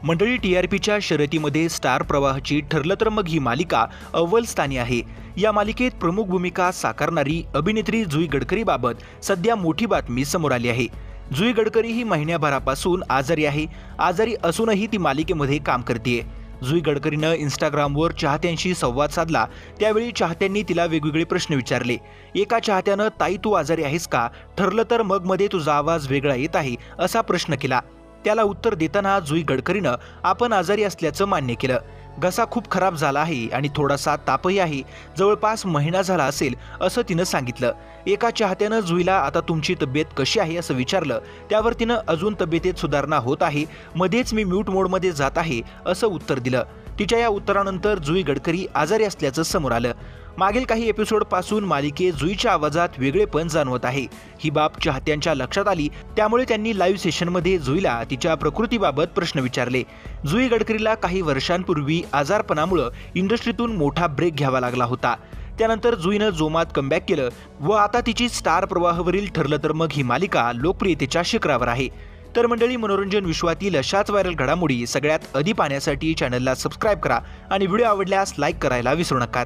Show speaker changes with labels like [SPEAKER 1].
[SPEAKER 1] मंडळी, टीआरपीच्या शर्यतीमध्ये स्टार प्रवाहाची ठरलं तर मग ही मालिका अव्वल स्थानी आहे। या मालिकेत प्रमुख भूमिका साकारणारी अभिनेत्री जुई गडकरीबाबत सध्या मोठी बातमी समोर आली आहे। जुई गडकरी ही महिन्याभरापासून आजारी आहे। आजारी असूनही ती मालिकेमध्ये काम करतेय। जुई गडकरीनं इंस्टाग्रामवर चाहत्यांशी संवाद साधला, त्यावेळी चाहत्यांनी तिला वेगवेगळे प्रश्न विचारले। एका चाहत्यानं "ताई, तू आजारी आहेस का? ठरलं तर मग मध्ये तुझा आवाज वेगळा येत आहे" असा प्रश्न केला। त्याला उत्तर देताना जुई गडकरीनं आपण आजारी असल्याचं मान्य केलं। घसा खूप खराब झाला आहे आणि थोडासा तापही आहे, जवळपास महिना झाला असेल असं तिनं सांगितलं। एका चाहत्यानं जुईला आता तुमची तब्येत कशी आहे असं विचारलं, त्यावर तिनं अजून तब्येतीत सुधारणा होत आहे, मध्येच मी म्यूट मोडमध्ये जात आहे असं उत्तर दिलं। तिच्या या उत्तरानंतर जुई गडकरी आजारी असल्याचं समोर आलं। मागील काही एपिसोड पासून मालिकेत जुईच्या आवाजात वेगळेपण जाणवत आहे। ही बाब चाहत्यांच्या लक्षात आली, त्यामुळे त्यांनी लाईव्ह सेशनमध्ये जुईला तिच्या प्रकृतीबाबत प्रश्न विचारले। जुई गडकरीला काही वर्षांपूर्वी आजारपणामुळे इंडस्ट्रीतून मोठा ब्रेक घ्यावा लागला होता। त्यानंतर जुईनं जोमात कमबॅक केलं व आता तिची स्टार प्रवाहावरील ठरलं तर मग ही मालिका लोकप्रियतेच्या शिखरावर आहे। तर मंडळी, मनोरंजन विश्वातील अशाच व्हायरल घडामोडी सगळ्यात आधी पाहण्यासाठी चॅनलला सबस्क्राईब करा आणि व्हिडिओ आवडल्यास लाईक करायला विसरू नका।